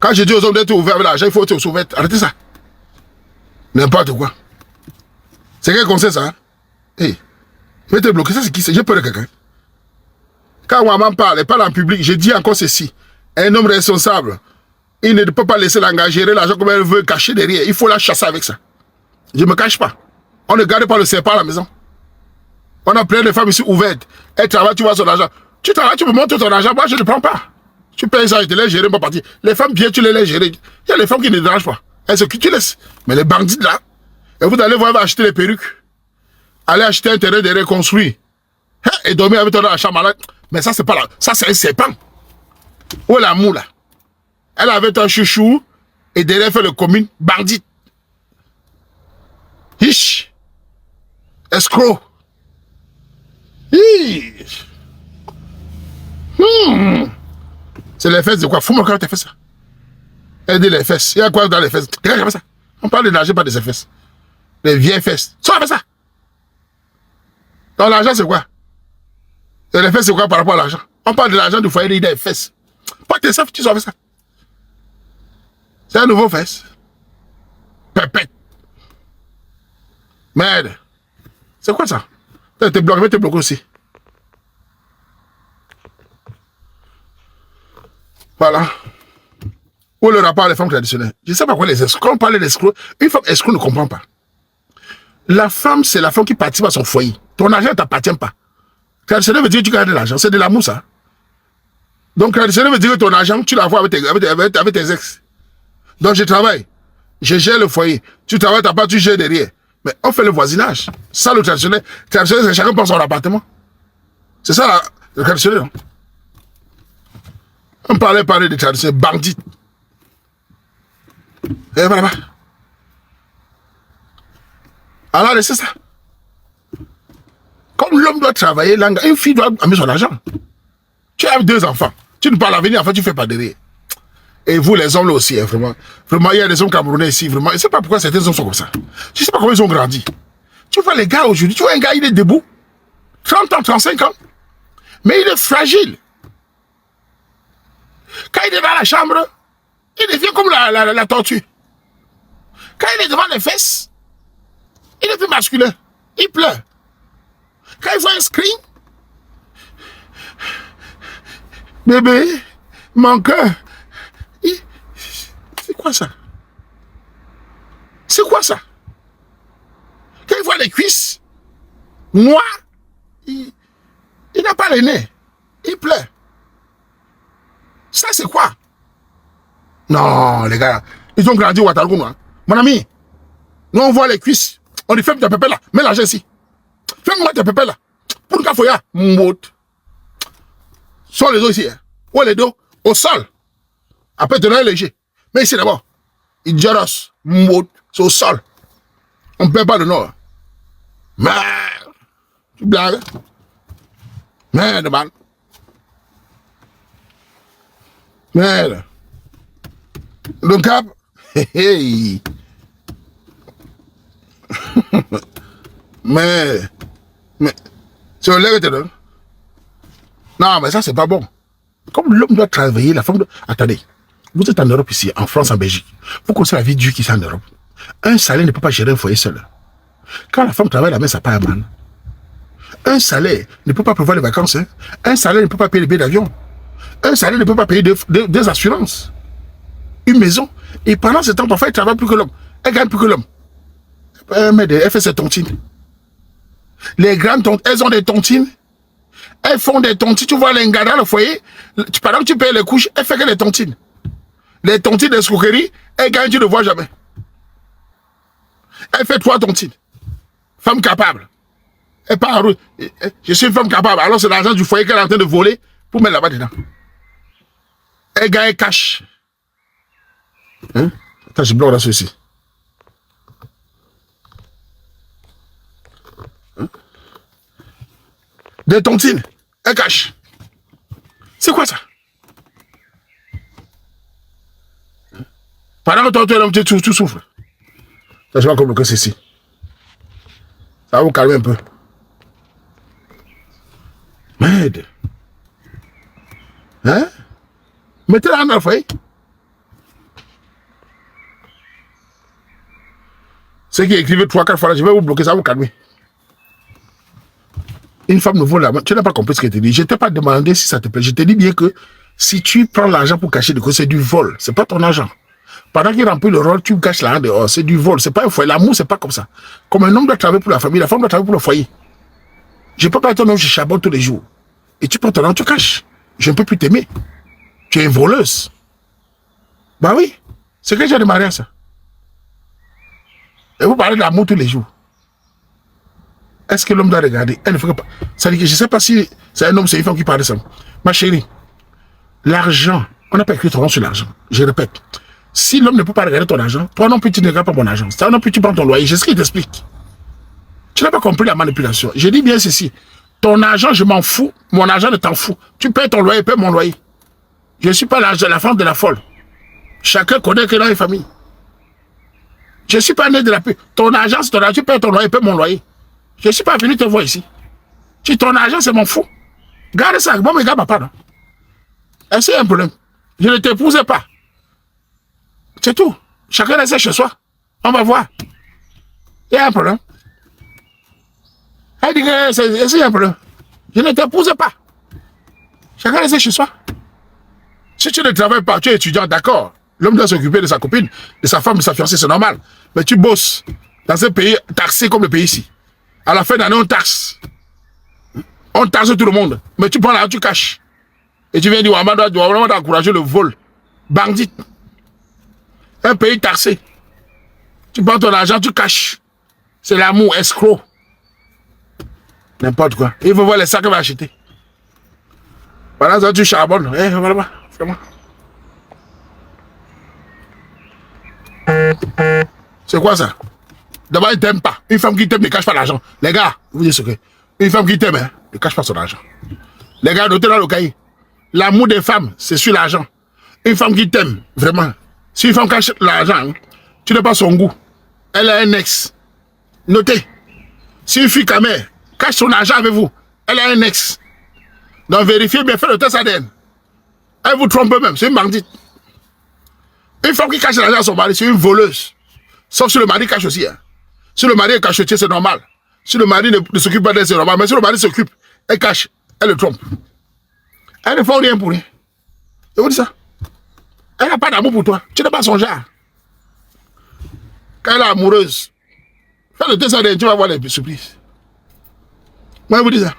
Quand je dis aux hommes d'être ouverts avec l'argent, il faut être ouvert. Arrêtez ça. N'importe quoi. C'est quel conseil ça? Hey, je vais te bloquer. Ça, c'est qui? J'ai peur de quelqu'un. Quand maman parle, elle parle en public, je dis encore ceci. Un homme responsable, il ne peut pas laisser l'engager l'argent comme elle veut cacher derrière. Il faut la chasser avec ça. Je ne me cache pas. On ne garde pas le serpent à la maison. On a plein de femmes ici ouvertes. Elles travaillent, tu vois son argent. Tu travailles, tu me montres ton argent. Moi, je ne prends pas. Tu payes ça et tu les gères, pas partir. Les femmes bien, tu les laisses gérer. Il y a les femmes qui ne dérangent pas. Elles se quittent, tu laisses. Mais les bandits là, et vous allez voir, acheter les perruques. Allez acheter un terrain de reconstruire. Et dormir avec toi dans la chambre malade. Mais ça, c'est pas là. Ça, c'est un serpent. Où est l'amour là? Elle avait un chouchou et derrière fait le commune bandit. Hiche. Escroc. Hiche. C'est les fesses de quoi? Fous-moi quand tu fais ça. Elle dit les fesses. Il y a quoi dans les fesses? Regarde comme ça. On parle de l'argent, pas de ses fesses. Les vieilles fesses. Ça fait ça. Donc l'argent, c'est quoi? Et les fesses, c'est quoi par rapport à l'argent? On parle de l'argent du foyer, il y a des fesses. Pas tes fesses, tu sauves ça. C'est un nouveau fesse. Pépette. Merde. C'est quoi ça? T'es bloqué, mais t'es bloqué aussi. Voilà. Où le rapport à les femmes traditionnelles? Je ne sais pas quoi les escrocs. Quand on parle d'escrocs, une femme escroc ne comprend pas. La femme, c'est la femme qui participe à son foyer. Ton argent ne t'appartient pas. Traditionnel veut dire que tu gardes de l'argent. C'est de l'amour, ça. Donc, traditionnel veut dire que ton argent, tu l'as avec tes ex. Donc, je travaille. Je gère le foyer. Tu travailles, t'as pas, tu gères derrière. Mais on fait le voisinage. Ça, le traditionnel. Le traditionnel, c'est chacun pense son appartement. C'est ça, le traditionnel. Non? On parlait de traditionnel bandit. Et voilà. Alors, c'est ça. Comme l'homme doit travailler, une fille doit amener son argent. Tu as 2 enfants. Tu ne parles à venir, enfin, tu ne fais pas derrière. Et vous, les hommes, là aussi, hein, vraiment. Vraiment, il y a des hommes camerounais ici, vraiment. Je ne sais pas pourquoi certains hommes sont comme ça. Je ne sais pas comment ils ont grandi. Tu vois les gars aujourd'hui, tu vois un gars, il est debout. 30 ans, 35 ans. Mais il est fragile. Quand il est dans la chambre, il devient comme la tortue. Quand il est devant les fesses, il est plus masculin. Il pleure. Quand il voit un screen, bébé, mon cœur. C'est quoi ça? C'est quoi ça? Quand il voit les cuisses noires, il n'a pas les nez. Il pleure. Ça, c'est quoi? Non, les gars, ils ont grandi au Ouagadougou, hein. Mon ami, nous on voit les cuisses. On dit, ferme ta pépé là. Mets l'argent ici. Ferme-moi ta pépé là. Pour le foyer, mot. Sur les dos ici. Hein. Où est les dos? Au sol. Après, tu es léger. Mais ici d'abord. Il jaros. Mot. C'est au sol. On ne perd pas de nord. Merde. Tu blagues. Merde, man. Merde. Le cap. Hey. Mais. C'est un lèvre, te non, mais ça, c'est pas bon. Comme l'homme doit travailler, la femme doit... Attendez. Vous êtes en Europe ici, en France, en Belgique. Vous connaissez la vie dure qui est en Europe. Un salaire ne peut pas gérer un foyer seul. Quand la femme travaille, la main, ça part à mal. Un salaire ne peut pas prévoir les vacances. Hein. Un salaire ne peut pas payer les billets d'avion. Un salaire ne peut pas payer des assurances. Une maison. Et pendant ce temps, parfois, elle travaille plus que l'homme. Elle gagne plus que l'homme. Elle fait ses tontines. Les grandes tontes, elles ont des tontines. Elles font des tontines. Tu vois les gars dans le foyer, pendant que tu payes les couches, elles font que des tontines. Les tontines d'escroquerie, elles gagnent, tu ne vois jamais. Elle fait 3 tontines. Femme capable. Elle part en route. Je suis une femme capable. Alors c'est l'argent du foyer qu'elle est en train de voler pour mettre là-bas dedans. Elle gagne cash. Hein? Attends, je bloque là ceci. Hein? Des tontines. Elle cache. C'est quoi ça? Pendant que toi, tu souffres. Ça, je vois comme le que ceci. Ça va vous calmer un peu. Merde. Hein? Mettez-la dans le foyer. Ceux qui écrivent 3-4 fois, là, je vais vous bloquer, ça va vous calmer. Une femme ne vaut la main. Tu n'as pas compris ce que je t'ai dit. Je ne t'ai pas demandé si ça te plaît. Je t'ai dit bien que si tu prends l'argent pour cacher de côté, c'est du vol. C'est pas ton argent. Pendant qu'il remplit le rôle, tu caches l'argent dehors. C'est du vol. C'est pas un foyer. L'amour, c'est pas comme ça. Comme un homme doit travailler pour la famille, la femme doit travailler pour le foyer. Je ne peux pas être un homme, je charbonne tous les jours. Et tu prends ton argent, tu caches. Je ne peux plus t'aimer. Tu es une voleuse. Bah oui. C'est que j'ai démarré à ça. Et vous parlez d'amour tous les jours. Est-ce que l'homme doit regarder? Elle ne ferait pas. Ça dit que je ne sais pas si c'est un homme, c'est une femme qui parle de ça. Ma chérie, l'argent, on n'a pas écrit ton nom sur l'argent. Je répète. Si l'homme ne peut pas regarder ton argent, toi non plus tu ne regardes pas mon argent. Toi non plus tu prends ton loyer. C'est ce qu'il t'explique. Tu n'as pas compris la manipulation. Je dis bien ceci. Ton argent, je m'en fous. Mon argent ne t'en fout. Tu payes ton loyer, paye mon loyer. Je ne suis pas la femme de la folle. Chacun connaît que dans les familles. Je ne suis pas né de la paix. Ton argent, c'est ton argent. Tu payes ton loyer, paye mon loyer. Je ne suis pas venu te voir ici. Si ton argent, c'est mon fou. Garde ça. Bon, mais garde pas, non. Est-ce qu'il y a un problème? Je ne t'épousais pas. C'est tout. Chacun reste chez soi. On va voir. Il y a un problème. Elle dit que est-ce qu'il y a un problème? Je ne t'épousais pas. Chacun reste chez soi. Si tu ne travailles pas, tu es étudiant, d'accord. L'homme doit s'occuper de sa copine, de sa femme, de sa fiancée, c'est normal. Mais tu bosses dans un pays taxé comme le pays ici. À la fin d'année, on taxe. On taxe tout le monde. Mais tu prends l'argent, tu caches. Et tu viens dire, on doit vraiment encourager le vol. Bandit. Un pays taxé. Tu prends ton argent, tu caches. C'est l'amour, escroc. N'importe quoi. Il faut voir les sacs qu'il va acheter. Voilà, ça tu charbonnes. Eh, voilà, fais-moi. C'est quoi ça? D'abord, il t'aime pas. Une femme qui t'aime ne cache pas l'argent. Les gars, vous dites ce que. Une femme qui t'aime, hein, ne cache pas son argent. Les gars, notez dans le cahier. L'amour des femmes, c'est sur l'argent. Une femme qui t'aime, vraiment. Si une femme cache l'argent, tu n'as pas son goût. Elle a un ex. Notez. Si une fille camère cache son argent avec vous, elle a un ex. Donc vérifiez bien, faites le test ADN. Elle vous trompe même, c'est une bandite. Une femme qui cache l'argent à son mari, c'est une voleuse. Sauf si le mari cache aussi. Hein. Si le mari est cachetier, c'est normal. Si le mari ne s'occupe pas d'elle, c'est normal. Mais si le mari s'occupe, elle cache, elle le trompe. Elle ne fait rien pour rien. Je vous dis ça. Elle n'a pas d'amour pour toi. Tu n'es pas son genre. Quand elle est amoureuse, fais le test ADN, tu vas voir les surprises. Moi, je vous dis ça.